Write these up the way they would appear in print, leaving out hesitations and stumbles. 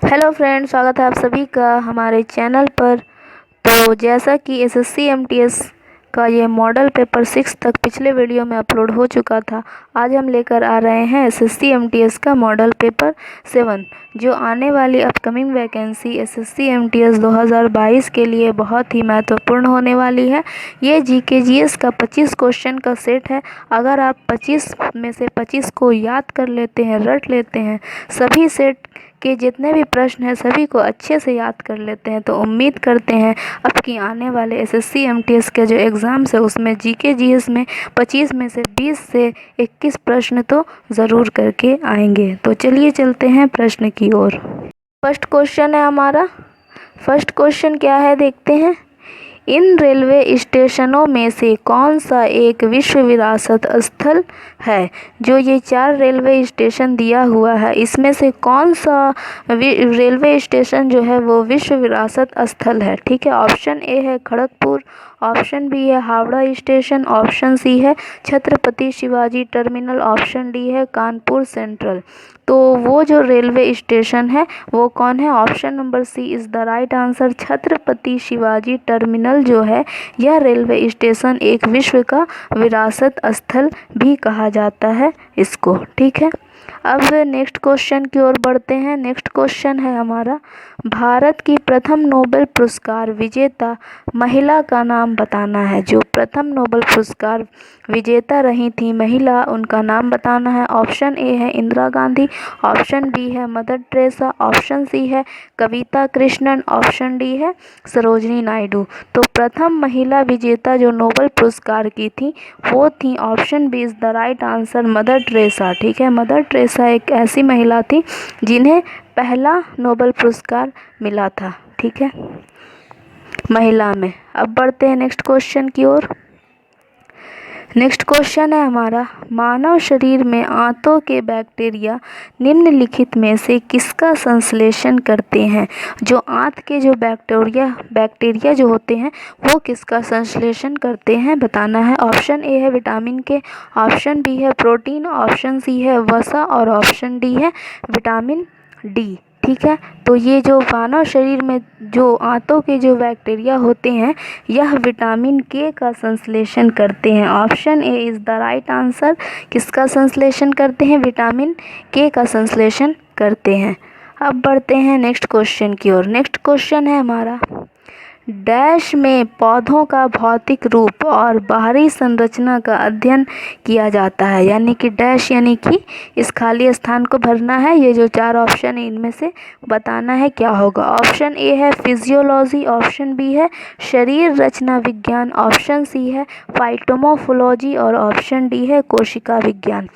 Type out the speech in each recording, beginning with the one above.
Hello friends, स्वागत है आप सभी का हमारे चैनल पर। तो जैसा कि एसएससी एमटीएस का ये मॉडल पेपर 6 तक पिछले वीडियो में अपलोड हो चुका था, आज हम लेकर आ रहे हैं एसएससी एमटीएस का मॉडल पेपर 7, जो आने वाली अपकमिंग वैकेंसी एसएससी एमटीएस 2022 के लिए बहुत ही महत्वपूर्ण होने वाली है। ये जीके जीएस का 25 क्वेश्चन का सेट है। अगर आप 25 में से 25 को याद कर लेते हैं, रट लेते हैं, सभी सेट के जितने भी प्रश्न हैं सभी को अच्छे से याद कर लेते हैं, तो उम्मीद करते हैं अब की आने वाले एसएससी एमटीएस के जो एग्ज़ाम्स है उसमें जीके जीएस में 25 में से 20 से 21 प्रश्न तो ज़रूर करके आएंगे। तो चलिए चलते हैं प्रश्न की ओर। फर्स्ट क्वेश्चन है हमारा। फर्स्ट क्वेश्चन क्या है देखते हैं। इन रेलवे स्टेशनों में से कौन सा एक विश्व विरासत स्थल है। जो ये 4 रेलवे स्टेशन दिया हुआ है, इसमें से कौन सा रेलवे स्टेशन जो है वो विश्व विरासत स्थल है। ठीक है, ऑप्शन ए है खड़गपुर, ऑप्शन बी है हावड़ा स्टेशन, ऑप्शन सी है Chhatrapati Shivaji terminal, option D है कानपुर सेंट्रल। तो वो जो रेलवे स्टेशन है वो कौन है। Option number C is the right answer. Chhatrapati Shivaji terminal जो है यह रेलवे स्टेशन एक विश्व का विरासत स्थल भी कहा जाता है इसको। ठीक है, अब नेक्स्ट क्वेश्चन की ओर बढ़ते हैं। नेक्स्ट क्वेश्चन है हमारा, भारत की प्रथम नोबेल पुरस्कार विजेता महिला का नाम बताना है। जो प्रथम नोबेल पुरस्कार विजेता रही थी महिला, उनका नाम बताना है। ऑप्शन ए है इंदिरा गांधी, ऑप्शन बी है मदर टेरेसा, ऑप्शन सी है कविता कृष्णन, ऑप्शन डी है सरोजनी नायडू। तो प्रथम महिला विजेता जो नोबेल पुरस्कार की थी वो थी, option B is the right answer, mother Teresa. ठीक है, मदर टेरेसा एक ऐसी महिला थी जिन्हें पहला नोबेल पुरस्कार मिला था। ठीक है, महिला में। अब बढ़ते हैं नेक्स्ट क्वेश्चन की ओर। नेक्स्ट क्वेश्चन है हमारा, मानव शरीर में आंतों के बैक्टीरिया निम्नलिखित में से किसका संश्लेषण करते हैं। जो आंत के जो बैक्टीरिया जो होते हैं वो किसका संश्लेषण करते हैं बताना है। ऑप्शन ए है विटामिन के, ऑप्शन बी है प्रोटीन, ऑप्शन सी है वसा और ऑप्शन डी है विटामिन डी। ठीक है, तो ये जो मानव शरीर में जो आंतों के जो बैक्टीरिया होते हैं यह विटामिन के का संश्लेषण करते हैं। Option A is the right answer. किसका संश्लेषण करते हैं, विटामिन के का संश्लेषण करते हैं। अब बढ़ते हैं नेक्स्ट क्वेश्चन की ओर। नेक्स्ट क्वेश्चन है हमारा, डैश में पौधों का भौतिक रूप और बाहरी संरचना का अध्ययन किया जाता है। यानी कि डैश यानी कि इस खाली स्थान को भरना है। ये जो 4 ऑप्शन है इनमें से बताना है क्या होगा। ऑप्शन ए है फिजियोलॉजी, ऑप्शन बी है शरीर रचना विज्ञान, ऑप्शन सी है फाइटोमोफोलॉजी और ऑप्शन डी है कोशिका विज्ञान।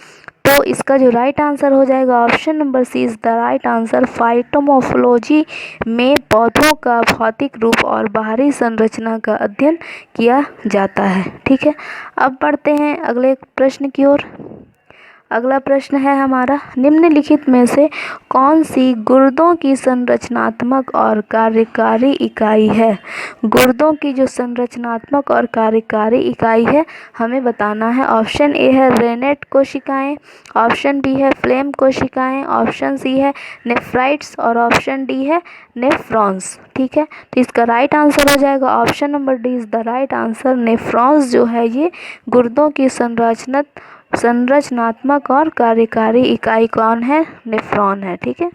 तो इसका जो राइट आंसर हो जाएगा option number C is the right answer. Phytomorphology में पौधों का भौतिक रूप और बाहरी संरचना का अध्ययन किया जाता है। ठीक है, अब बढ़ते हैं अगले प्रश्न की ओर। अगला प्रश्न है हमारा, निम्नलिखित में से कौन सी गुर्दों की संरचनात्मक और कार्यकारी इकाई है। गुर्दों की जो संरचनात्मक और कार्यकारी इकाई है हमें बताना है। ऑप्शन ए है रेनेट कोशिकाएं, ऑप्शन बी है फ्लेम कोशिकाएं, ऑप्शन सी है नेफ्राइट्स और ऑप्शन डी है नेफ्रॉन्स। ठीक है, तो इसका राइट आंसर हो जाएगा option number D is the right answer. Nephrons जो है ये गुर्दों की संरचनात्मक और कार्यकारी इकाई कौन है, नेफ्रॉन है। ठीक है,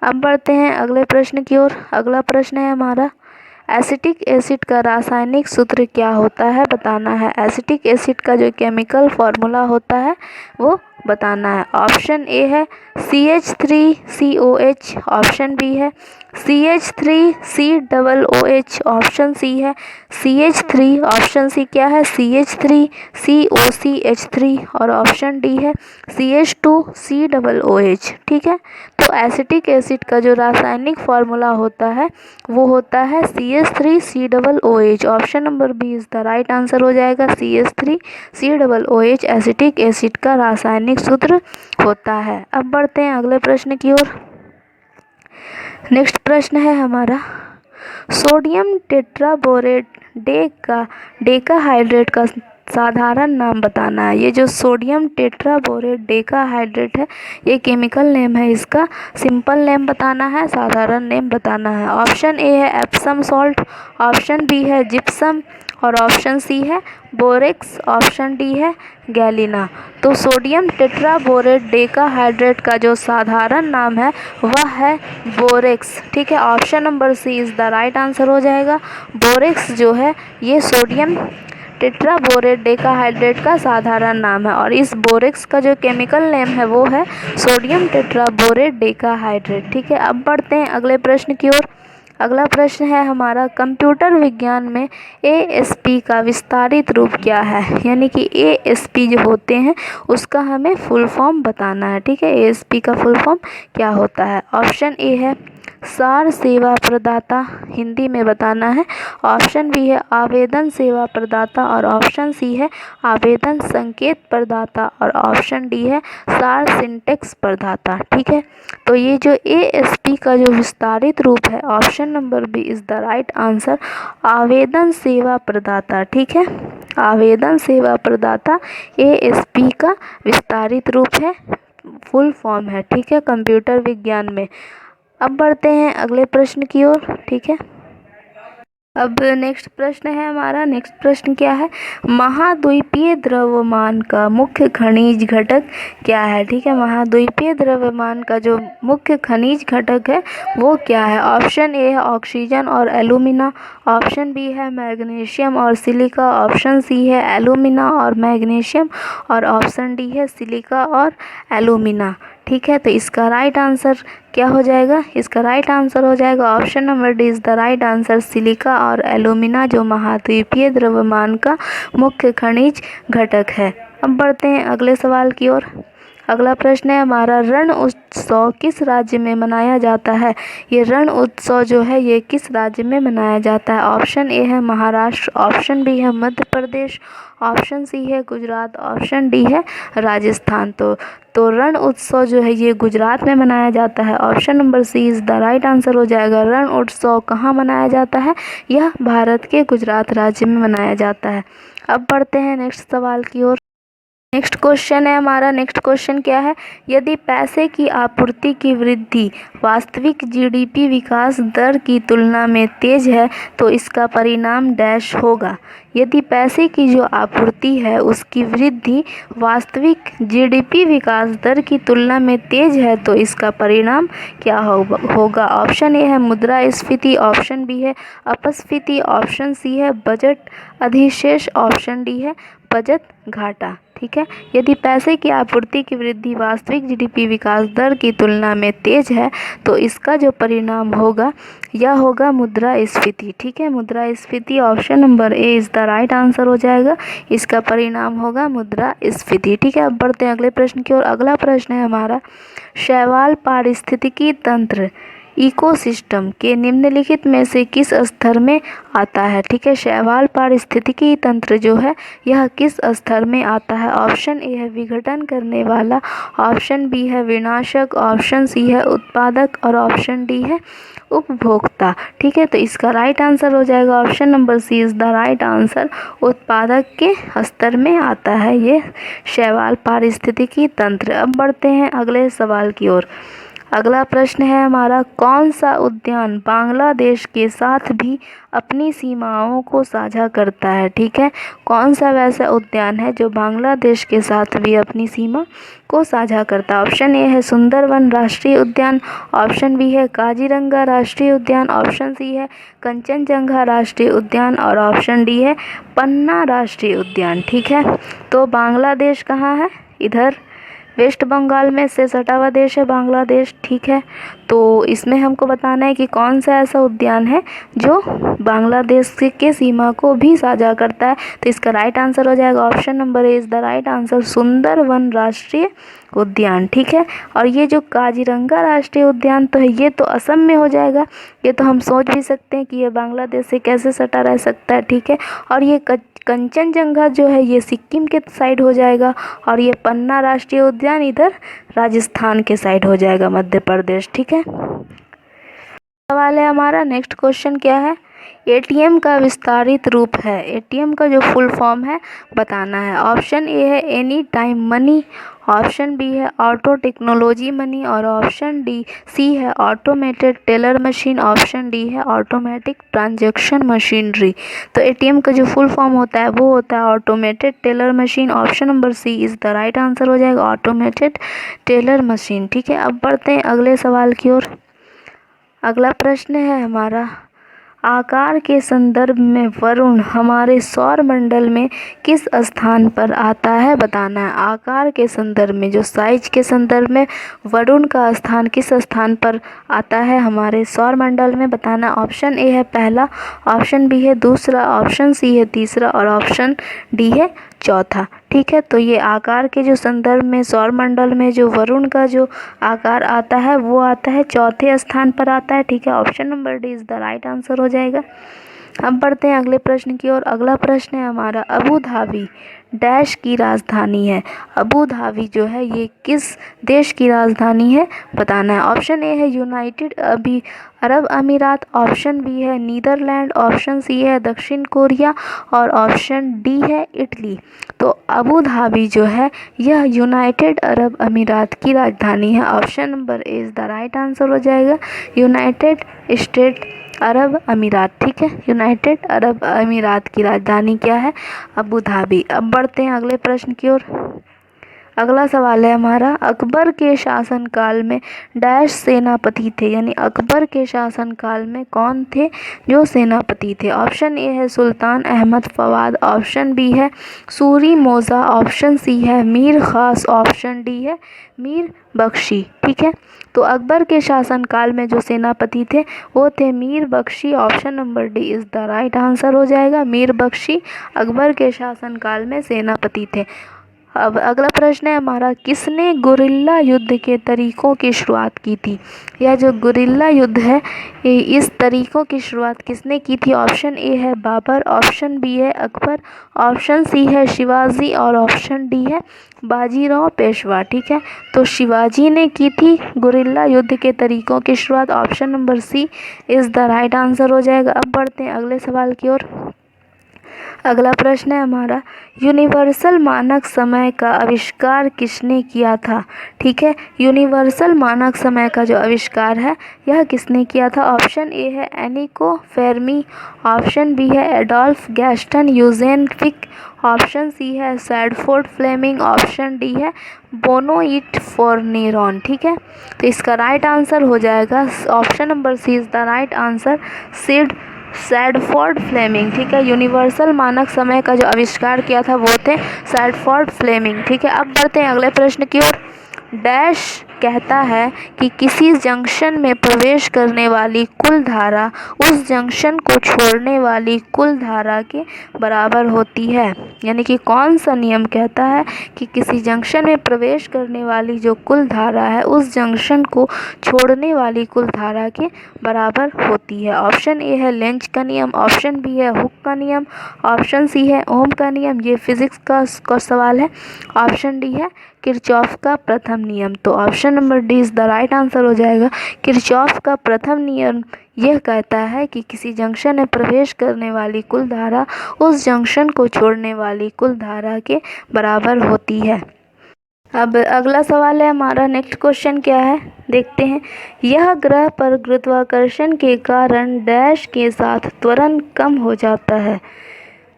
अब बढ़ते हैं अगले प्रश्न की ओर। अगला प्रश्न है हमारा, एसिटिक एसिड का रासायनिक सूत्र क्या होता है बताना है। एसिटिक एसिड का जो केमिकल फॉर्मूला होता है वो बताना है। ऑप्शन ए है CH3COH, ऑप्शन बी है CH3COOH, ऑप्शन सी है CH3, ऑप्शन सी क्या है CH3COCH3 और ऑप्शन डी है CH2COOH। ठीक है, तो एसिटिक एसिड का जो रासायनिक फॉर्मूला होता है वो होता है CH3COOH। Option number B is the right answer हो जाएगा। CH3COOH एसिटिक एसिड का रासायनिक सूत्र होता है। अब बढ़ते हैं अगले प्रश्न की ओर। नेक्स्ट प्रश्न है हमारा, सोडियम टेट्राबोरेट डेकाहाइड्रेट का साधारण नाम बताना है। ये जो सोडियम टेट्राबोरेट डेकाहाइड्रेट है, ये केमिकल नेम है, इसका सिंपल नेम बताना है, साधारण नेम बताना है। ऑप्शन ए है एप्सम सॉल्ट, ऑप्शन बी है जिप्सम और ऑप्शन सी है बोरेक्स, ऑप्शन डी है गैलिना। तो सोडियम टेट्राबोरेट डेकाहाइड्रेट का जो साधारण नाम है वह है बोरेक्स। ठीक है, option number C is the right answer हो जाएगा। बोरेक्स जो है ये सोडियम टेट्राबोरेट डेकाहाइड्रेट का साधारण नाम है और इस बोरेक्स का जो केमिकल नेम है वो है सोडियम टेट्राबोरेट डेकाहाइड्रेट। ठीक है, अब बढ़ते हैं अगले प्रश्न की ओर। अगला प्रश्न है हमारा, कंप्यूटर विज्ञान में एएसपी का विस्तारित रूप क्या है? यानी कि एएसपी जो होते हैं उसका हमें फुल फॉर्म बताना है। ठीक है, एएसपी का फुल फॉर्म क्या होता है? ऑप्शन ए है सार सेवा प्रदाता, हिंदी में बताना है। ऑप्शन बी है आवेदन सेवा प्रदाता और ऑप्शन सी है आवेदन संकेत प्रदाता और ऑप्शन डी है सार सिंटेक्स प्रदाता। ठीक है, तो ये जो एएसपी का जो विस्तारित रूप है, option number B is the right answer, आवेदन सेवा प्रदाता। ठीक है, आवेदन सेवा प्रदाता एएसपी का विस्तारित रूप है, फुल फॉर्म है। ठीक है, कंप्यूटर विज्ञान में। अब बढ़ते हैं अगले प्रश्न की ओर। ठीक है, अब नेक्स्ट प्रश्न है हमारा, नेक्स्ट प्रश्न क्या है? महाद्वीपीय द्रव्यमान का मुख्य खनिज घटक क्या है? ठीक है, महाद्वीपीय द्रव्यमान का जो मुख्य खनिज घटक है वो क्या है? ऑप्शन ए है ऑक्सीजन और एल्यूमिना, ऑप्शन बी है मैग्नीशियम और सिलिका, ऑप्शन सी है एल्यूमिना और मैग्नीशियम और ऑप्शन डी है सिलिका और एल्यूमिना। ठीक है, तो इसका राइट आंसर क्या हो जाएगा? इसका राइट आंसर हो जाएगा option number D is the right answer, silica और एल्यूमिना जो महाद्वीपीय द्रव्यमान का मुख्य खनिज घटक है। अब बढ़ते हैं अगले सवाल की ओर। अगला प्रश्न है हमारा, रण उत्सव किस राज्य में मनाया जाता है? ये रण उत्सव जो है ये किस राज्य में मनाया जाता है? ऑप्शन ए है महाराष्ट्र, ऑप्शन बी है मध्य प्रदेश, ऑप्शन सी है गुजरात, ऑप्शन डी है राजस्थान। तो रण उत्सव जो है ये गुजरात में मनाया जाता है। Option number C is the right answer हो जाएगा। रण उत्सव कहाँ मनाया जाता है? यह भारत के गुजरात राज्य में मनाया जाता है। अब बढ़ते हैं नेक्स्ट सवाल की ओर। नेक्स्ट क्वेश्चन है हमारा, नेक्स्ट क्वेश्चन क्या है? यदि पैसे की आपूर्ति की वृद्धि वास्तविक जीडीपी विकास दर की तुलना में तेज है तो इसका परिणाम डैश होगा। यदि पैसे की जो आपूर्ति है उसकी वृद्धि वास्तविक जीडीपी विकास दर की तुलना में तेज है तो इसका परिणाम क्या होगा? ऑप्शन ए है मुद्रास्फीति, ऑप्शन बी है अपस्फीति, ऑप्शन सी है बजट अधिशेष, ऑप्शन डी है बजट घाटा। ठीक है, यदि पैसे की आपूर्ति की वृद्धि वास्तविक जीडीपी विकास दर की तुलना में तेज है तो इसका जो परिणाम होगा यह होगा मुद्रास्फीति। ठीक है, मुद्रास्फीति option number A is the right answer हो जाएगा, इसका परिणाम होगा मुद्रास्फीति। ठीक है, अब बढ़ते हैं अगले प्रश्न की ओर। अगला प्रश्न है हमारा, शैवाल पारिस्थितिकी तंत्र इकोसिस्टम के निम्नलिखित में से किस स्तर में आता है? ठीक है, शैवाल पारिस्थितिकी तंत्र जो है यह किस स्तर में आता है? ऑप्शन ए है विघटन करने वाला, ऑप्शन बी है विनाशक, ऑप्शन सी है उत्पादक और ऑप्शन डी है उपभोक्ता। ठीक है, तो इसका राइट आंसर हो जाएगा option number C is the right answer, उत्पादक के स्तर में आता है ये शैवाल पारिस्थितिकी तंत्र। अब बढ़ते हैं अगले सवाल की ओर। अगला प्रश्न है हमारा, कौन सा उद्यान बांग्लादेश के साथ भी अपनी सीमाओं को साझा करता है? ठीक है, कौन सा वैसा उद्यान है जो बांग्लादेश के साथ भी अपनी सीमा को साझा करता है? ऑप्शन ए है सुंदरवन राष्ट्रीय उद्यान, ऑप्शन बी है काजीरंगा राष्ट्रीय उद्यान, ऑप्शन सी है कंचनजंगा राष्ट्रीय उद्यान और ऑप्शन डी है पन्ना राष्ट्रीय उद्यान। ठीक है, तो बांग्लादेश कहाँ है? इधर वेस्ट बंगाल में से सटा हुआ देश है बांग्लादेश। ठीक है, तो इसमें हमको बताना है कि कौन सा ऐसा उद्यान है जो बांग्लादेश के सीमा को भी साझा करता है। तो इसका राइट आंसर हो जाएगा option number A is the right answer, Sundarban राष्ट्रीय उद्यान। ठीक है, और ये जो काजीरंगा राष्ट्रीय उद्यान तो है ये तो असम में हो जाएगा। ये तो हम सोच भी सकते हैं कि ये बांग्लादेश से कैसे सटा रह सकता है। ठीक है, और ये कंचनजंगा जो है ये सिक्किम के साइड हो जाएगा और ये पन्ना राष्ट्रीय उद्यान इधर राजस्थान के साइड हो जाएगा, मध्य प्रदेश। ठीक है, सवाल है हमारा, नेक्स्ट क्वेश्चन क्या है? एटीएम का विस्तारित रूप है। एटीएम का जो फुल फॉर्म है बताना है। ऑप्शन ए है any time money, option B है ऑटो टेक्नोलॉजी मनी और ऑप्शन सी है automated teller machine, option D है ऑटोमेटिक ट्रांजैक्शन मशीनरी। तो एटीएम का जो फुल फॉर्म होता है वो होता है automated teller machine. Option number C is the right answer हो जाएगा, ऑटोमेटेड टेलर मशीन। ठीक है, अब बढ़ते हैं अगले सवाल की ओर। अगला प्रश्न है हमारा, आकार के संदर्भ में वरुण हमारे सौर मंडल में किस स्थान पर आता है बताना है। आकार के संदर्भ में, जो साइज के संदर्भ में वरुण का स्थान किस स्थान पर आता है हमारे सौर मंडल में बताना। ऑप्शन ए है पहला, ऑप्शन बी है दूसरा, ऑप्शन सी है तीसरा और ऑप्शन डी है चौथा। ठीक है, तो ये आकार के जो संदर्भ में सौर मंडल में जो वरुण का जो आकार आता है वो आता है चौथे स्थान पर आता है। ठीक है, option number D is the right answer हो जाएगा। अब बढ़ते हैं अगले प्रश्न की ओर। अगला प्रश्न है हमारा, अबू धाबी डैश की राजधानी है। अबू धाबी जो है ये किस देश की राजधानी है बताना है। ऑप्शन ए है यूनाइटेड अरब अमीरात, ऑप्शन बी है नीदरलैंड, ऑप्शन सी है दक्षिण कोरिया और ऑप्शन डी है इटली। तो अबू धाबी जो है यह यूनाइटेड अरब अमीरात की राजधानी है। Option number A is the right answer हो जाएगा, यूनाइटेड स्टेट अरब अमीरात। ठीक है, यूनाइटेड अरब अमीरात की राजधानी क्या है, अबू धाबी। अब बढ़ते हैं अगले प्रश्न की ओर। अगला सवाल है हमारा, अकबर के शासनकाल में डैश सेनापति थे, यानी अकबर के शासनकाल में कौन थे जो सेनापति थे। ऑप्शन ए है सुल्तान अहमद फवाद, ऑप्शन बी है सूरी मौजा, ऑप्शन सी है मीर खास, ऑप्शन डी है मीर बख्शी। ठीक है, तो अकबर के शासनकाल में जो सेनापति थे वो थे Mir Bakhshi. Option number D is the right answer हो जाएगा, मीर बख्शी अकबर के शासनकाल में सेनापति थे। अब अगला प्रश्न है हमारा, किसने गुरिल्ला युद्ध के तरीकों की शुरुआत की थी। यह जो गुरिल्ला युद्ध है इस तरीकों की शुरुआत किसने की थी। ऑप्शन ए है बाबर, ऑप्शन बी है अकबर, ऑप्शन सी है शिवाजी और ऑप्शन डी है बाजीराव पेशवा। ठीक है, तो शिवाजी ने की थी गुरिल्ला युद्ध के तरीकों की शुरुआत। Option number C is the right answer हो जाएगा। अब बढ़ते हैं अगले सवाल की ओर। अगला प्रश्न है हमारा, यूनिवर्सल मानक समय का आविष्कार किसने किया था। ठीक है, यूनिवर्सल मानक समय का जो आविष्कार है यह किसने किया था। ऑप्शन ए है एनिको फेर्मी, ऑप्शन बी है एडोल्फ गैस्टन यूजेनफिक, ऑप्शन सी है सैडफोर्ड फ्लेमिंग, ऑप्शन डी है बोनोइट फोर्नेरोन। ठीक है, तो इसका राइट आंसर हो जाएगा option number C is the right answer, Sandford Fleming. ठीक है, यूनिवर्सल मानक समय का जो आविष्कार किया था वो थे सैडफोर्ड फ्लेमिंग। ठीक है, अब बढ़ते हैं अगले प्रश्न की ओर। डैश कहता है कि किसी जंक्शन में प्रवेश करने वाली कुल धारा उस जंक्शन को छोड़ने वाली कुल धारा के बराबर होती है। यानी कि कौन सा नियम कहता है कि किसी जंक्शन में प्रवेश करने वाली जो कुल धारा है उस जंक्शन को छोड़ने वाली कुल धारा के बराबर होती है। ऑप्शन ए है लेंज का नियम, ऑप्शन बी है हुक का नियम, ऑप्शन सी है ओम का नियम, ये फिजिक्स का सवाल है, ऑप्शन डी है किरचॉफ का प्रथम नियम। तो option number D is the right answer हो जाएगा, किरचॉफ का प्रथम नियम यह कहता है कि किसी जंक्शन में प्रवेश करने वाली कुल धारा उस जंक्शन को छोड़ने वाली कुल धारा के बराबर होती है। अब अगला सवाल है हमारा, नेक्स्ट क्वेश्चन क्या है देखते हैं। यह ग्रह पर गुरुत्वाकर्षण के कारण डैश के साथ त्वरण कम हो जाता है।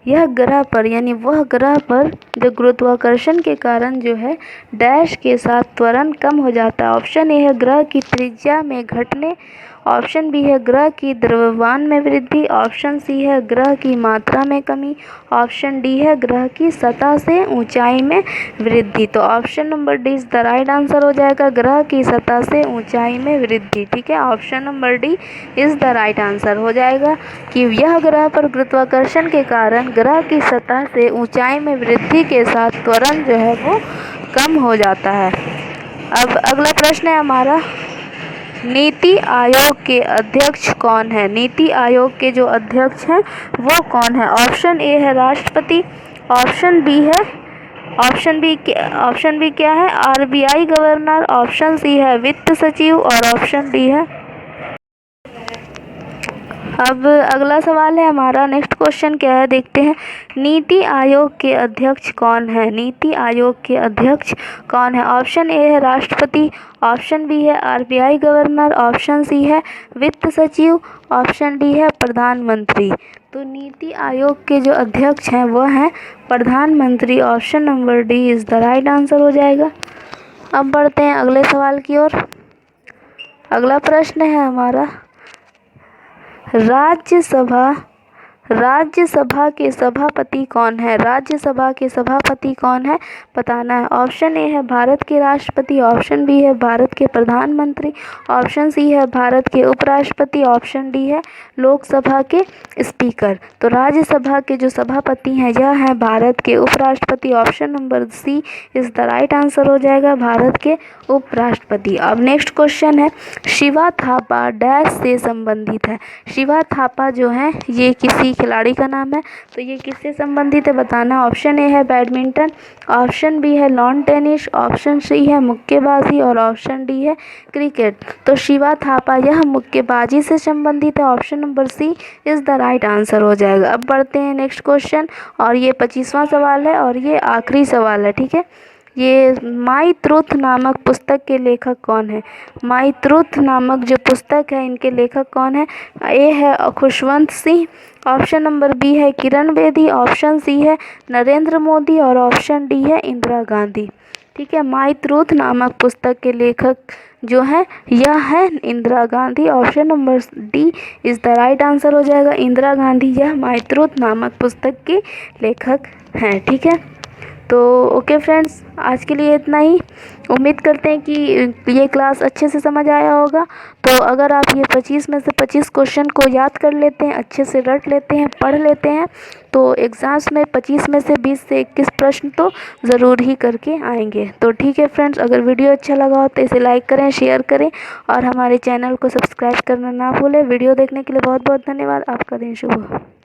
यह ग्रह पर, यानी वह ग्रह पर जो गुरुत्वाकर्षण के कारण जो है डैश के साथ त्वरण कम हो जाता है। ऑप्शन ए है ग्रह की त्रिज्या में घटने, ऑप्शन बी है ग्रह की द्रव्यमान में वृद्धि, ऑप्शन सी है ग्रह की मात्रा में कमी, ऑप्शन डी है ग्रह की सतह से ऊंचाई में वृद्धि। तो option number D is the right answer हो जाएगा, ग्रह की सतह से ऊंचाई में वृद्धि। ठीक है, option number D is the right answer हो जाएगा कि यह ग्रह पर गुरुत्वाकर्षण के कारण ग्रह की सतह से ऊंचाई में वृद्धि के साथ त्वरण जो है वो कम हो जाता है। अब अगला प्रश्न है हमारा, नीति आयोग के अध्यक्ष कौन है। नीति आयोग के जो अध्यक्ष हैं वो कौन है। ऑप्शन ए है राष्ट्रपति, ऑप्शन बी क्या है आरबीआई गवर्नर, ऑप्शन सी है वित्त सचिव और ऑप्शन डी है अब अगला सवाल है हमारा, नेक्स्ट क्वेश्चन क्या है देखते हैं। नीति आयोग के अध्यक्ष कौन है? नीति आयोग के अध्यक्ष कौन है? ऑप्शन ए है राष्ट्रपति, ऑप्शन बी है आरबीआई गवर्नर, ऑप्शन सी है वित्त सचिव, ऑप्शन डी है प्रधानमंत्री। तो नीति आयोग के जो अध्यक्ष हैं वो हैं प्रधानमंत्री। Option number D is the right answer हो जाएगा। अब बढ़ते हैं अगले सवाल की ओर। अगला प्रश्न है हमारा, राज्यसभा के सभापति कौन है? राज्यसभा के सभापति कौन है बताना है। ऑप्शन ए है भारत के राष्ट्रपति, ऑप्शन बी है भारत के प्रधानमंत्री, ऑप्शन सी है भारत के उपराष्ट्रपति, ऑप्शन डी है लोकसभा के स्पीकर। तो राज्यसभा के जो सभापति हैं यह हैं भारत के उपराष्ट्रपति। Option number C is the right answer हो जाएगा, भारत के उपराष्ट्रपति। अब नेक्स्ट क्वेश्चन है, शिवा थापा डैश से संबंधित है। शिवा थापा जो है ये किसी खिलाड़ी का नाम है, तो ये किससे संबंधित है बताना। ऑप्शन ए है बैडमिंटन, ऑप्शन बी है लॉन टेनिस, ऑप्शन सी है मुक्केबाजी और ऑप्शन डी है क्रिकेट। तो शिवा थापा यह मुक्केबाजी से संबंधित है। Option number C is the right answer हो जाएगा। अब बढ़ते हैं नेक्स्ट क्वेश्चन, और ये 25वां सवाल है और ये आखिरी सवाल है, ठीक है। ये माई ट्रुथ नामक पुस्तक के लेखक कौन है? माई ट्रुथ नामक जो पुस्तक है इनके लेखक कौन है? ए है Khushwant Singh, option number B है किरण बेदी, ऑप्शन सी है नरेंद्र मोदी और ऑप्शन डी है इंदिरा गांधी। ठीक है, माई ट्रुथ नामक पुस्तक के लेखक जो है यह है Indira Gandhi. Option number D is the right answer हो जाएगा, इंदिरा गांधी यह माई ट्रुथ नामक पुस्तक के लेखक हैं। ठीक है, तो ओके फ्रेंड्स, आज के लिए इतना ही। उम्मीद करते हैं कि ये क्लास अच्छे से समझ आया होगा। तो अगर आप ये 25 में से 25 क्वेश्चन को याद कर लेते हैं, अच्छे से रट लेते हैं, पढ़ लेते हैं, तो एग्ज़ाम्स में 25 में से 20 से 21 प्रश्न तो ज़रूर ही करके आएंगे। तो ठीक है फ्रेंड्स, अगर वीडियो अच्छा लगा हो तो इसे लाइक करें, शेयर करें और हमारे चैनल को सब्सक्राइब करना ना भूलें। वीडियो देखने के लिए बहुत बहुत धन्यवाद। आपका दिन शुभ हो।